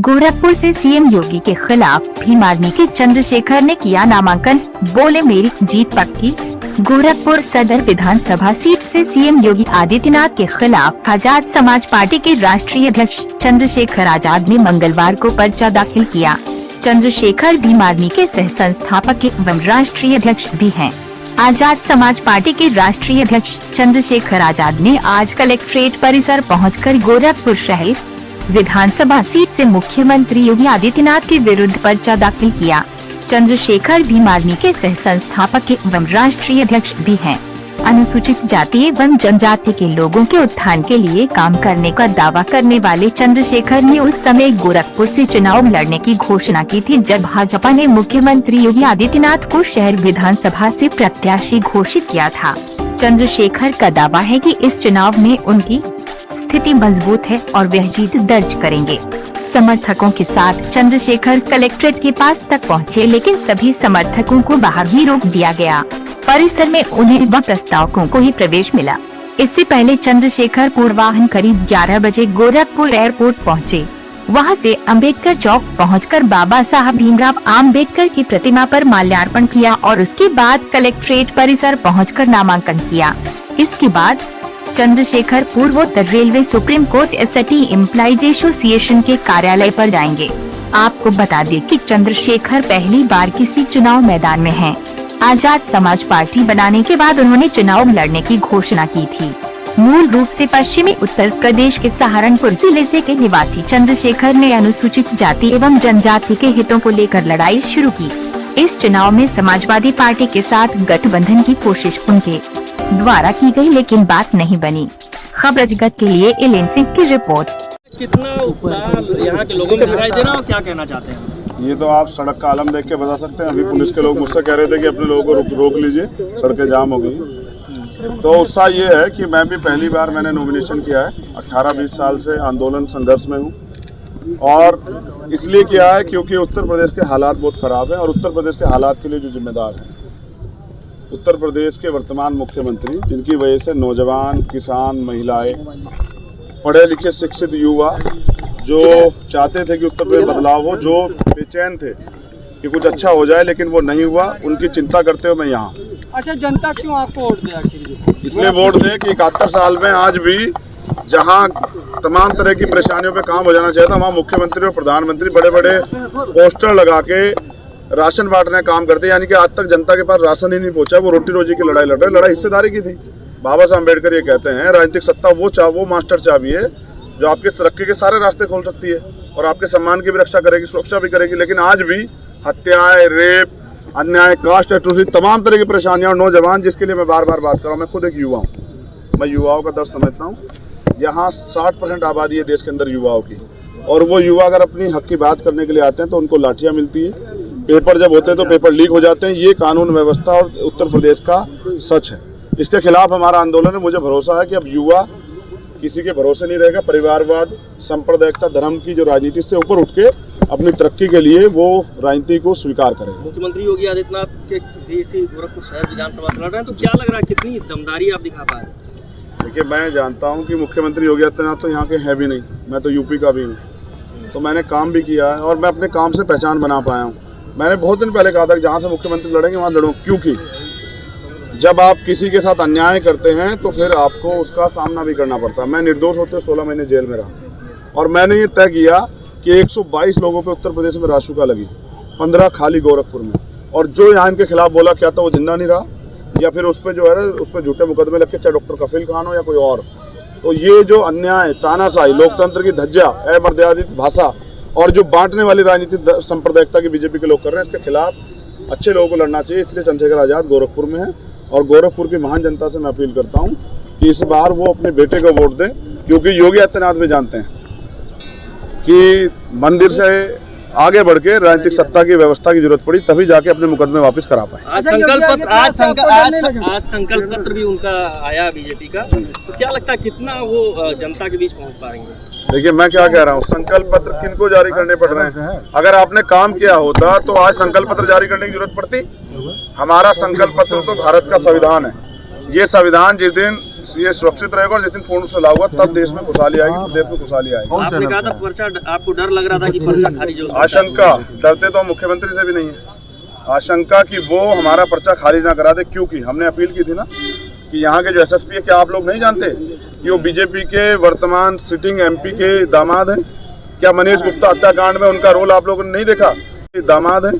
गोरखपुर से सीएम योगी के खिलाफ भीम आर्मी के चंद्रशेखर ने किया नामांकन, बोले मेरी जीत पक्की। गोरखपुर सदर विधानसभा सीट से सीएम योगी आदित्यनाथ के खिलाफ आजाद समाज पार्टी के राष्ट्रीय अध्यक्ष चंद्रशेखर आजाद ने मंगलवार को पर्चा दाखिल किया। चंद्रशेखर भीम आर्मी के सह संस्थापक एवं राष्ट्रीय अध्यक्ष भी हैं। आजाद समाज पार्टी के राष्ट्रीय अध्यक्ष चंद्रशेखर आजाद ने आज कलेक्ट्रेट परिसर पहुंचकर गोरखपुर शहर विधानसभा सीट से मुख्यमंत्री योगी आदित्यनाथ के विरुद्ध पर्चा दाखिल किया। चंद्रशेखर भीम आर्मी के सह संस्थापक एवं राष्ट्रीय अध्यक्ष भी हैं। अनुसूचित जाति एवं जनजाति के लोगों के उत्थान के लिए काम करने का दावा करने वाले चंद्रशेखर ने उस समय गोरखपुर से चुनाव लड़ने की घोषणा की थी, जब भाजपा ने मुख्यमंत्री योगी आदित्यनाथ को शहर विधानसभा से प्रत्याशी घोषित किया था। चंद्रशेखर का दावा है कि इस चुनाव में उनकी स्थिति मजबूत है और वह जीत दर्ज करेंगे। समर्थकों के साथ चंद्रशेखर कलेक्ट्रेट के पास तक पहुंचे, लेकिन सभी समर्थकों को बाहर ही रोक दिया गया। परिसर में उन्हें व प्रस्तावकों को ही प्रवेश मिला। इससे पहले चंद्रशेखर पूर्वाह्न करीब 11 बजे गोरखपुर एयरपोर्ट पहुंचे। वहां से अंबेडकर चौक पहुंचकर बाबा साहब भीमराव आम्बेडकर की प्रतिमा पर माल्यार्पण किया और उसके बाद कलेक्ट्रेट परिसर पहुंचकर नामांकन किया। इसके बाद चंद्रशेखर पूर्वोत्तर railway supreme court ST employees association के कार्यालय पर जाएंगे। आपको बता दें कि चंद्रशेखर पहली बार किसी चुनाव मैदान में हैं। आजाद समाज पार्टी बनाने के बाद उन्होंने चुनाव लड़ने की घोषणा की थी। मूल रूप से पश्चिमी उत्तर प्रदेश के सहारनपुर जिले से के निवासी चंद्रशेखर ने अनुसूचित जाति एवं जनजाति के हितों को लेकर लड़ाई शुरू की। इस चुनाव में समाजवादी पार्टी के साथ गठबंधन की कोशिश उनके द्वारा की गई, लेकिन बात नहीं बनी। खबर जगत के लिए एलेन सिंह की रिपोर्ट। कितना उत्साह यहाँ के लोगों में दिखाई दे रहा है और क्या कहना चाहते हैं? ये तो आप सड़क का आलम देख के बता सकते हैं। अभी पुलिस के लोग मुझसे कह रहे थे कि अपने लोगों को रोक लीजिए, सड़कें जाम हो गई। तो उत्साह ये है कि मैं भी पहली बार मैंने नॉमिनेशन किया है। 18-20 साल से आंदोलन संघर्ष में हूँ और इसलिए किया है क्योंकि उत्तर प्रदेश के हालात बहुत ख़राब है और उत्तर प्रदेश के हालात के लिए जो जिम्मेदार है उत्तर प्रदेश के वर्तमान मुख्यमंत्री, जिनकी वजह से नौजवान, किसान, महिलाएं, पढ़े लिखे शिक्षित युवा जो चाहते थे कि उत्तर प्रदेश बदलाव हो, जो बेचैन थे कि कुछ अच्छा हो जाए लेकिन वो नहीं हुआ, उनकी चिंता करते हुए मैं यहाँ। अच्छा, जनता क्यों आपको वोट दे आखिर? इसलिए वोट दे कि 71 साल में आज भी जहाँ तमाम तरह की परेशानियों पे काम हो जाना चाहिए था, वहाँ मुख्यमंत्री और प्रधानमंत्री बड़े बड़े पोस्टर लगा के राशन बांटने का काम करते, यानी कि आज तक जनता के पास राशन ही नहीं पहुंचा। वो रोटी रोजी की लड़ाई लड़ रहे। लड़ाई हिस्सेदारी की थी। बाबा साहब अम्बेडकर ये कहते हैं राजनीतिक सत्ता वो मास्टर चाबी है जो आपके तरक्की के सारे रास्ते खोल सकती है और आपके सम्मान की भी रक्षा करेगी, सुरक्षा भी करेगी। लेकिन आज भी हत्याएं, रेप, अन्याय, कास्ट एट्रोसिटी, तमाम तरह की परेशानियां और नौजवान, जिसके लिए मैं बार बार बात कर रहा हूँ। मैं खुद एक युवा हूँ, मैं युवाओं का दर्द समझता हूँ। यहाँ 60% आबादी है देश के अंदर युवाओं की, और वो युवा अगर अपनी हक की बात करने के लिए आते हैं तो उनको लाठियाँ मिलती है। पेपर जब होते हैं तो पेपर लीक हो जाते हैं। ये कानून व्यवस्था और उत्तर प्रदेश का सच है। इसके खिलाफ हमारा आंदोलन है। मुझे भरोसा है कि अब युवा किसी के भरोसे नहीं रहेगा। परिवारवाद, सांप्रदायिकता, धर्म की जो राजनीति से ऊपर उठ के अपनी तरक्की के लिए वो राजनीति को स्वीकार करेगा। मुख्यमंत्री योगी आदित्यनाथ के गोरखपुर शहर विधानसभा से लड़ रहे हैं, तो क्या लग रहा है कितनी दमदारी आप दिखा पा रहे हैं? देखिए, मैं जानता हूँ कि मुख्यमंत्री योगी आदित्यनाथ तो यहाँ के है भी नहीं। मैं तो यूपी का भी हूँ, तो मैंने काम भी किया है और मैं अपने काम से पहचान बना पाया हूँ। मैंने बहुत दिन पहले कहा था कि जहाँ से मुख्यमंत्री लड़ेंगे वहाँ लड़ो, क्योंकि जब आप किसी के साथ अन्याय करते हैं तो फिर आपको उसका सामना भी करना पड़ता है। मैं निर्दोष होते 16 महीने जेल में रहा और मैंने ये तय किया कि 122 लोगों पे उत्तर प्रदेश में राशुका लगी, 15 खाली गोरखपुर में, और जो यहाँ इनके खिलाफ बोला क्या था वो जिंदा नहीं रहा, या फिर उस पर जो है उस पर झूठे मुकदमे लग के, चाहे डॉक्टर कफील खान हो या कोई और। तो ये जो अन्याय, तानाशाही, लोकतंत्र की धज्जिया, अमर्यादित भाषा और जो बांटने वाली राजनीतिक सांप्रदायिकता की बीजेपी के लोग कर रहे हैं, इसके खिलाफ अच्छे लोगों को लड़ना चाहिए। इसलिए चंद्रशेखर आजाद गोरखपुर में है और गोरखपुर की महान जनता से मैं अपील करता हूं कि इस बार वो अपने बेटे को वोट दें, क्योंकि योगी आदित्यनाथ भी जानते हैं कि मंदिर से आगे बढ़ के राजनीतिक सत्ता की व्यवस्था की जरूरत पड़ी, तभी जाके अपने मुकदमे वापस करा पाए। आज संकल्प पत्र भी उनका आया बीजेपी का, तो क्या लगता है कितना वो जनता के बीच पहुंच पाएंगे? देखिए, मैं क्या कह रहा हूँ, संकल्प पत्र किनको जारी करने पड़ रहे हैं? अगर आपने काम किया होता तो आज संकल्प पत्र जारी करने की जरूरत पड़ती? हमारा संकल्प पत्र तो भारत का संविधान है। ये संविधान जिस दिन ये सुरक्षित रहेगा और जिस दिन पूर्ण रूप से लागू होगा तब देश में खुशहाली आएगी, प्रदेश में खुशहाली आएगी। आपने कहा था पर्चा, आपको डर लग रहा था कि पर्चा खारिज हो सकता है। आशंका, डरते तो हम मुख्यमंत्री से भी नहीं है। आशंका कि वो हमारा पर्चा खारिज ना करा दे, क्योंकि हमने अपील की थी ना कि यहाँ के जो एसएसपी है, क्या आप लोग नहीं जानते कि वो बीजेपी के वर्तमान सिटिंग एमपी के दामाद हैं? क्या मनीष गुप्ता हत्याकांड में उनका रोल आप लोगों ने नहीं देखा? दामाद हैं।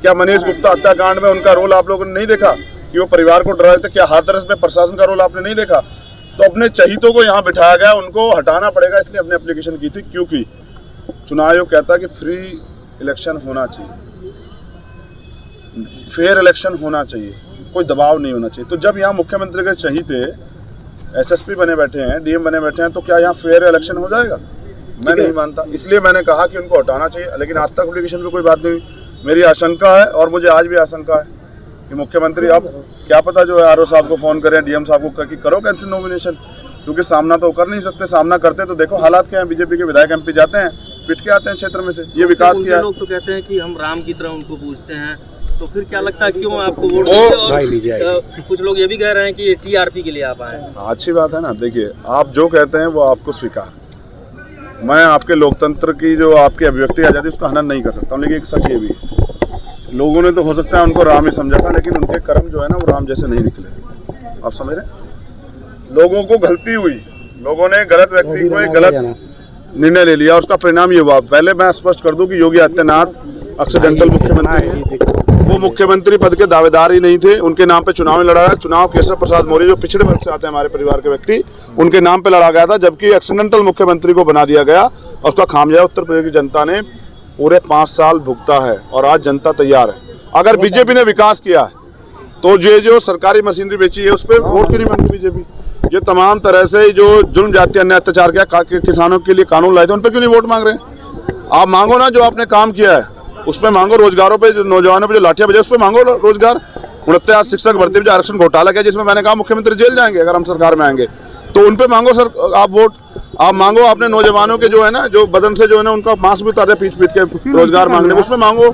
क्या मनीष गुप्ता हत्याकांड में उनका रोल आप लोगों ने नहीं देखा कि वो परिवार को डरा रहे थे? क्या हाथरस में प्रशासन का रोल आपने नहीं देखा? तो अपने चहीतों को यहाँ बिठाया गया, उनको हटाना पड़ेगा, इसलिए हमने एप्लीकेशन की थी, क्योंकि चुनाव आयोग कहता है कि फ्री इलेक्शन होना चाहिए, फेयर इलेक्शन होना चाहिए, कोई दबाव नहीं होना चाहिए। तो जब यहाँ मुख्यमंत्री के चहीते एसएसपी बने बैठे हैं, डीएम बने बैठे हैं, तो क्या यहाँ फेयर इलेक्शन हो जाएगा? मैं नहीं मानता, इसलिए मैंने कहा कि उनको हटाना चाहिए। लेकिन आज तक एप्लीकेशन पे कोई बात नहीं। मेरी आशंका है और मुझे आज भी आशंका है कि मुख्यमंत्री अब क्या पता जो है आरओ साहब को फ़ोन करें, डीएम साहब को कि करो कैंसिल नॉमिनेशन, क्योंकि सामना तो कर नहीं सकते। सामना करते तो देखो हालात क्या है, बीजेपी के विधायक एमपी जाते हैं, पिट के आते हैं क्षेत्र में से। ये विकास किया। लोग तो कहते हैं कि हम राम की तरह उनको पूजते हैं, तो फिर क्या लगता है क्यों आपको वोट दिए? और कुछ लोग ये भी कह रहे हैं कि टीआरपी के लिए आप आए। अच्छी बात है ना। देखिए, आप जो कहते हैं वो आपको स्वीकार, मैं आपके लोकतंत्र की जो आपकी अभिव्यक्ति आज़ादी उसका हनन नहीं कर सकता हूँ। लेकिन एक सच ये भी, लोगों ने तो हो सकता है उनको राम ही समझा था, लेकिन उनके कर्म जो है ना वो राम जैसे नहीं निकले। आप समझ रहे हैं? लोगों को गलती हुई, लोगों ने गलत व्यक्ति को एक गलत निर्णय ले लिया, उसका परिणाम ये हुआ। पहले मैं स्पष्ट कर दूं कि योगी आदित्यनाथ एक्सीडेंटल मुख्यमंत्री हैं। वो मुख्यमंत्री पद के दावेदार ही नहीं थे, उनके नाम पे चुनाव में लड़ा गया। चुनाव केशव प्रसाद मौर्य जो पिछड़े वर्ग से आते हैं हमारे परिवार के व्यक्ति, उनके नाम पे लड़ा गया था, जबकि एक्सीडेंटल मुख्यमंत्री को बना दिया गया और उसका खामियाजा उत्तर प्रदेश की जनता ने पूरे 5 साल भुगता है। और आज जनता तैयार है। अगर बीजेपी ने विकास किया है तो ये जो सरकारी मशीनरी बेची है उस पर वोट क्यों नहीं मांगती बीजेपी? ये तमाम तरह से जो जुल्म जाति अन्याय अत्याचार किया, किसानों के लिए कानून लाए थे, उन पर क्यों नहीं वोट मांग रहे हैं? आप मांगो ना, जो आपने काम किया है उस पर मांगो। रोजगारों पे, जो नौजवानों पे जो लाठियां बजे उस पर मांगो रोजगार। 69 शिक्षक भर्ती में जो आरक्षण घोटाला किया, जिसमें मैंने कहा मुख्यमंत्री जेल जाएंगे अगर हम सरकार में आएंगे, तो उन पे मांगो सर आप वोट। आप मांगो अपने नौजवानों के जो है ना, जो बदन से जो है ना उनका मांस भी उतार दिया पीट पीट के रोजगार मांगने, उसमें मांगो।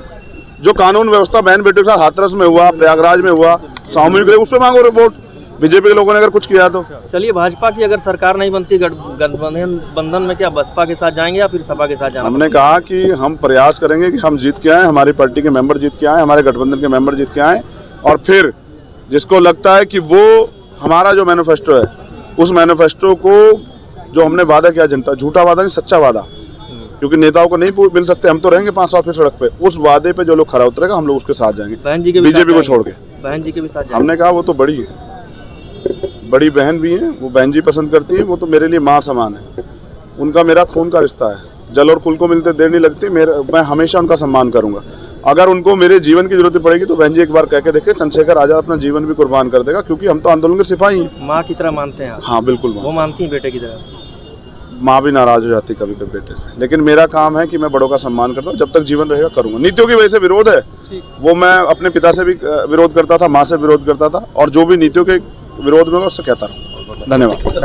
जो कानून व्यवस्था बहन बेटियों के साथ हाथरस में हुआ, प्रयागराज में हुआ, सामूहिक उस पर मांगो वोट। बीजेपी के लोगों ने अगर कुछ किया तो। चलिए, भाजपा की अगर सरकार नहीं बनती गठबंधन में, क्या बसपा के साथ जाएंगे या फिर सपा के साथ जाएंगे? हमने कहा कि हम प्रयास करेंगे कि हम जीत के आए, हमारी पार्टी के मेंबर जीत के आए, हमारे गठबंधन के मेंबर जीत के आए, और फिर जिसको लगता है कि वो हमारा जो मैनिफेस्टो है, उस मैनिफेस्टो को जो हमने वादा किया जनता, झूठा वादा नहीं सच्चा वादा, क्योंकि नेताओं को नहीं मिल सकते, हम तो रहेंगे 5 साल फिर सड़क पे, उस वादे पे जो लोग खरा उतरेगा हम लोग उसके साथ जाएंगे। बहन जी के बीजेपी को छोड़ के बहन जी के भी साथ हमने कहा वो तो बड़ी है, बड़ी बहन भी है, वो बहन जी पसंद करती है, वो तो मेरे लिए माँ समान है। उनका मेरा खून का रिश्ता है, जल और कुल को मिलते देर नहीं लगती। मैं हमेशा उनका सम्मान करूंगा। अगर उनको मेरे जीवन की जरूरत पड़ेगी तो बहन जी एक बार कह के देखे, चंद्रशेखर आजाद अपना जीवन भी कुर्बान कर देगा, क्योंकि हम तो आंदोलन के सिपाही हैं। माँ की तरह मानते हैं? हाँ बिल्कुल। वो मानती है बेटे की तरह? माँ भी नाराज हो जाती कभी कभी बेटे से, लेकिन मेरा काम है कि मैं बड़ों का सम्मान करता हूँ, जब तक जीवन रहेगा करूंगा। नीतियों की वजह से विरोध है, वो मैं अपने पिता से भी विरोध करता था, माँ से विरोध करता था, और जो भी नीतियों के विरोध में उससे कहता रहूँ। धन्यवाद।